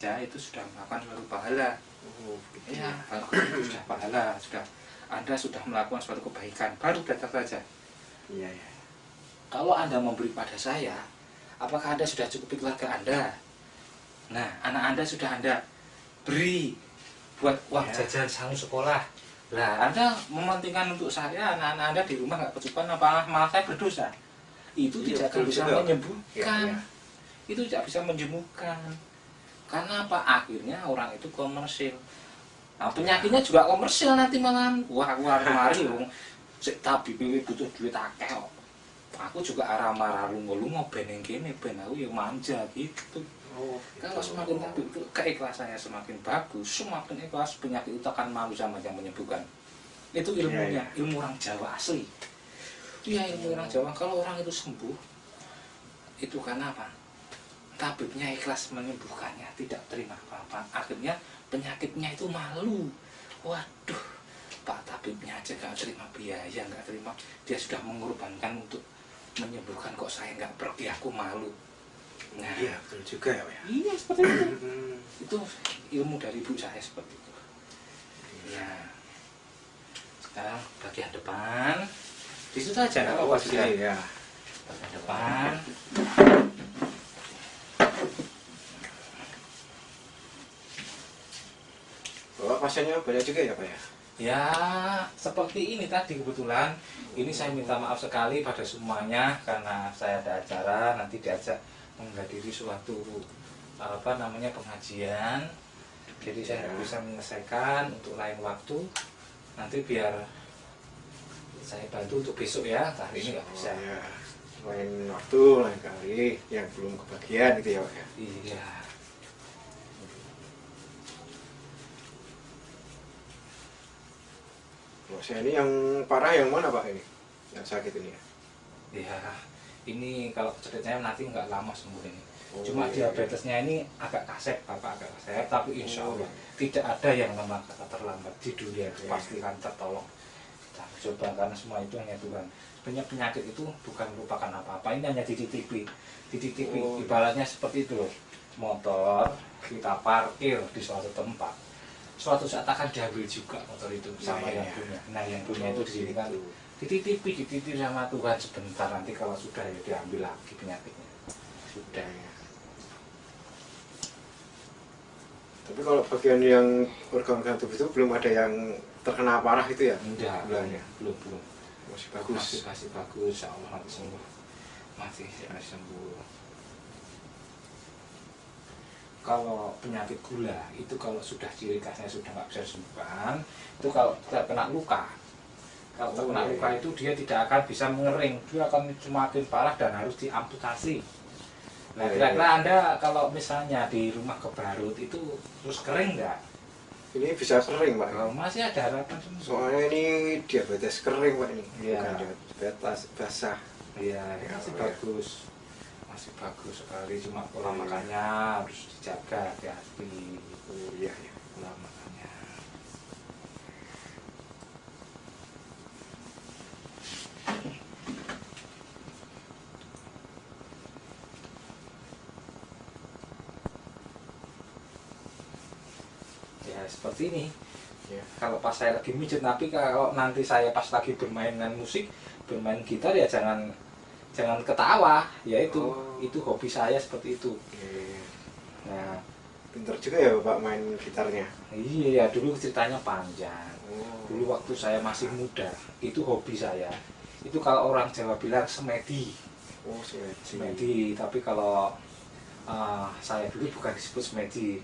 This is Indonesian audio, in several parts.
ya itu sudah melakukan suatu pahala. Ya, kalau itu sudah pahala, sudah Anda sudah melakukan suatu kebaikan, baru belajar saja. Iya, iya. Kalau Anda memberi pada saya, apakah Anda sudah cukupi keluarga Anda? Nah, anak Anda sudah Anda beri buat uang jajan sang sekolah. Lah, Anda mementingkan untuk saya, anak-anak Anda di rumah nggak kecukupan, apa malah saya berdosa? Itu tidak akan bisa menyembuhkan. Itu tidak bisa menyembuhkan. Karena apa? Akhirnya orang itu komersil. Nah, penyakitnya juga komersil nanti malam. Wah, kemari wong sik tabib butuh duit akeh kok. Aku juga arah marah lungo-lungo ben ning kene ben aku ya manja gitu. Kalau semakin tabib itu keikhlasannya semakin bagus, semakin ikhlas, penyakit itu akan malu sama yang menyembuhkan. Itu ilmunya, ilmu orang Jawa asli. Itu ya ilmu orang Jawa. Kalau orang itu sembuh, itu karena apa? Tabibnya ikhlas menyembuhkannya, tidak terima apa-apa. Akhirnya penyakitnya itu malu. Waduh, Pak tabibnya aja nggak terima biaya, nggak terima. Dia sudah mengorbankan untuk menyembuhkan, kok saya nggak pergi, aku malu. Nah, iya betul juga ya Pak ya. Iya seperti itu. Itu ilmu dari ibu saya seperti itu. Ya. Sekarang bagian depan. Di situ aja nggak apa-apa sudah. Ya. Bagian depan. Bapak pasiennya banyak juga ya Pak ya? Ya, seperti ini tadi kebetulan. Ini saya minta maaf sekali pada semuanya karena saya ada acara nanti diajak menghadiri suatu pengajian. Jadi saya tidak bisa menyelesaikan untuk lain waktu. Nanti biar saya bantu untuk besok ya. Hari ini nggak bisa. Ya. Lain waktu, lain kali yang belum kebagian gitu ya Pak ya? Iya. Saya ini yang parah yang mana Pak ini? Yang sakit ini ya? Ya, ini kalau cedeknya nanti nggak lama sembuh ini. Oh, Cuma iya, diabetesnya ini agak kasep, Bapak agak kasep, tapi insya Allah tidak ada yang namanya kata terlambat di dunia itu pasti akan tertolong. Kita coba karena semua itu hanya Tuhan. Sebenarnya penyakit itu bukan merupakan apa-apa, ini hanya dititipi. Ibaratnya seperti itu loh. Motor kita parkir di suatu tempat, suatu saat akan diambil juga motor itu sama yang punya. Nah yang punya itu di sini kan dititipi sama Tuhan sebentar, nanti kalau sudah ya diambil lagi penyakitnya. Sudah ya. Tapi kalau bagian yang organ-organ tubuh itu belum ada yang terkena parah itu ya? Enggak, belum. Masih bagus. Masih bagus, insya Allah nanti sembuh. Masih sembuh. Kalau penyakit gula itu kalau sudah ciri khasnya sudah nggak bisa disembuhkan, itu kalau terkena luka. Kalau terkena luka itu dia tidak akan bisa mengering, dia akan semakin parah dan harus diamputasi. Nah, kira-kira Anda kalau misalnya di rumah kebarut itu terus kering nggak? Ini bisa kering Pak. Oh, masih ada harapan sembuh. Soalnya ini diabetes kering Pak ini. Iya. Bukan diabetes basah. Iya, masih bagus. Masih bagus sekali, cuma pola makannya harus dijaga, hati-hati. Iya. Pola makannya. Ya seperti ini. Ya. Kalau pas saya lagi mijet, tapi kalau nanti saya pas lagi bermain dengan musik, bermain gitar ya jangan ketawa, ya itu hobi saya seperti itu. Nah, pinter juga ya Bapak main gitarnya. Iya, dulu ceritanya panjang. Dulu waktu saya masih muda, itu hobi saya. Itu kalau orang Jawa bilang semedi. Semedi, tapi kalau saya dulu bukan disebut semedi.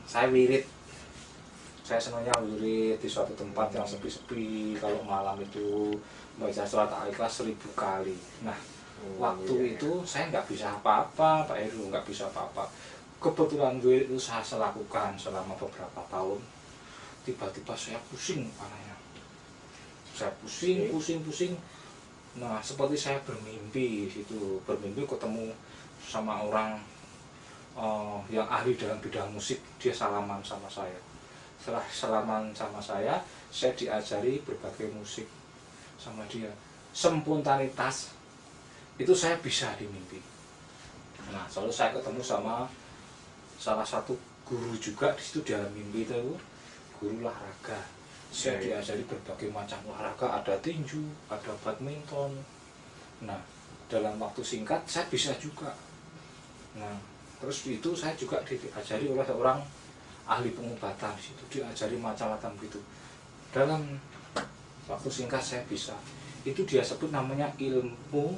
Saya wirid. Saya senangnya wirid di suatu tempat yang sepi-sepi. Kalau malam itu baca surat Al-Ikhlas 1000 kali. Nah, waktu itu saya nggak bisa apa-apa, Pak Heru nggak bisa apa-apa. Kebetulan wirid itu saya lakukan selama beberapa tahun. Tiba-tiba saya pusing kepalanya. Saya pusing. Nah, seperti saya bermimpi situ, bermimpi ketemu sama orang yang ahli dalam bidang musik. Dia salaman sama saya. Setelah salaman sama saya diajari berbagai musik sama dia. Spontanitas itu saya bisa di mimpi. Nah, selalu saya ketemu sama salah satu guru juga di situ dalam mimpi itu guru olahraga. Saya diajari berbagai macam olahraga, ada tinju, ada badminton. Nah, dalam waktu singkat saya bisa juga. Nah, terus itu saya juga diajari oleh seorang ahli pengobatan di situ, diajari macam-macam gitu. Dalam waktu singkat saya bisa. Itu dia sebut namanya ilmu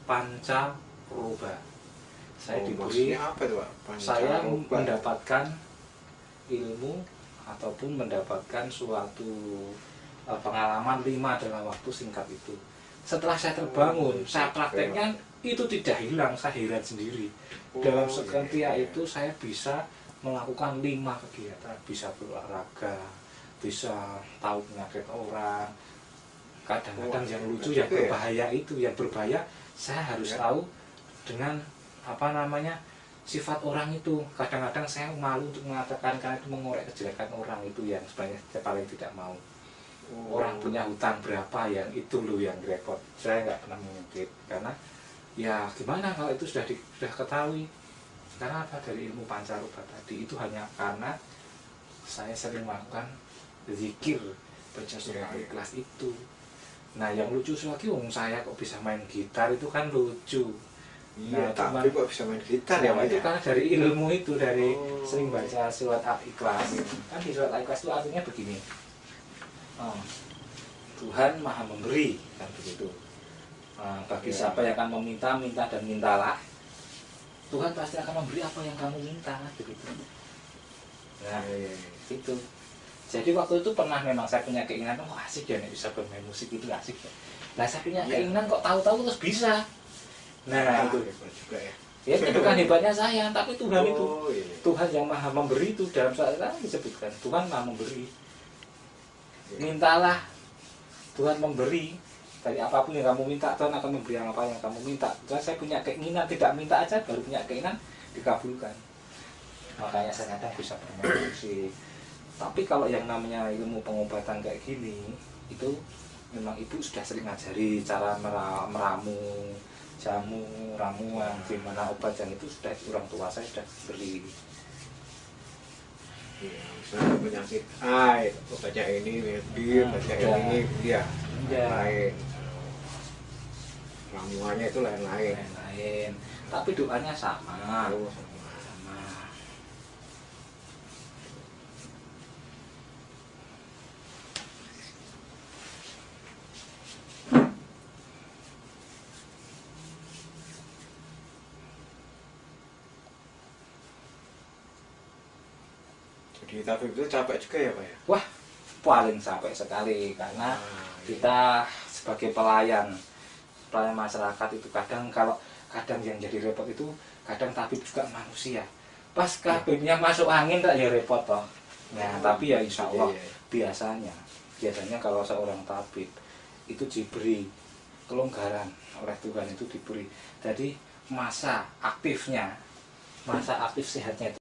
pancaroba. Saya diberi, apa itu, Pak? saya mendapatkan ilmu ataupun mendapatkan suatu pengalaman 5 dalam waktu singkat itu. Setelah saya terbangun, saya prakteknya itu tidak hilang, saya heran sendiri. Dalam seketika itu saya bisa melakukan 5 kegiatan, bisa berolahraga, bisa tahu penyakit orang. Kadang-kadang yang lucu, yang berbahaya itu, yang berbahaya saya harus tahu dengan sifat orang itu. Kadang-kadang saya malu untuk mengatakan karena itu mengorek kejelekan orang itu yang sebenarnya saya paling tidak mau. Orang punya hutang berapa yang itu loh yang repot. Saya nggak pernah mengungkit karena ya gimana kalau itu sudah ketahui. Karena apa, dari ilmu pancaroba tadi itu hanya karena saya sering melakukan zikir baca surat Ikhlas itu. Nah yang lucu lagi, saya kok bisa main gitar itu kan lucu. Iya, nah, tapi kok bisa main gitar ya, Pak? Itu karena dari ilmu itu, dari sering baca surat Al-Ikhlas. Kan di surat Al-Ikhlas itu artinya begini. Tuhan Maha Memberi, kan begitu. Bagi siapa yang akan meminta, minta dan mintalah. Tuhan pasti akan memberi apa yang kamu minta, begitu. Nah, itu. Jadi waktu itu pernah memang saya punya keinginan, asik ya bisa bermain musik itu asik ya. Nah saya punya keinginan kok tahu-tahu terus bisa. Nah itu juga ya. Ya itu bukan hebatnya saya, tapi Tuhan itu. Tuhan yang Maha Memberi itu dalam surat Al-Quran disebutkan, Tuhan Maha Memberi. Mintalah, Tuhan memberi. Dari apapun yang kamu minta, Tuhan akan memberi apa yang kamu minta. Dan saya punya keinginan, tidak minta aja baru punya keinginan dikabulkan. Makanya saya kadang bisa bermain musik. Tapi kalau yang namanya ilmu pengobatan kayak gini, itu memang ibu sudah sering ngajari cara meramu, jamu, ramuan, gimana obat yang itu sudah orang tua saya sudah beri. Ya, misalnya penyakit obatnya ini, obatnya ini, ya, lain. Ramuannya itu lain-lain. Tapi doanya sama. Sama. Jadi tabib itu capek juga ya, Pak ya? Wah, paling capek sekali karena kita sebagai pelayan masyarakat itu kadang yang jadi repot itu kadang tabib juga manusia. Pas tabibnya masuk angin tak ya repot toh. Nah, tapi ya insya Allah biasanya kalau seorang tabib itu diberi kelonggaran oleh Tuhan, itu diberi. Jadi masa aktif sehatnya itu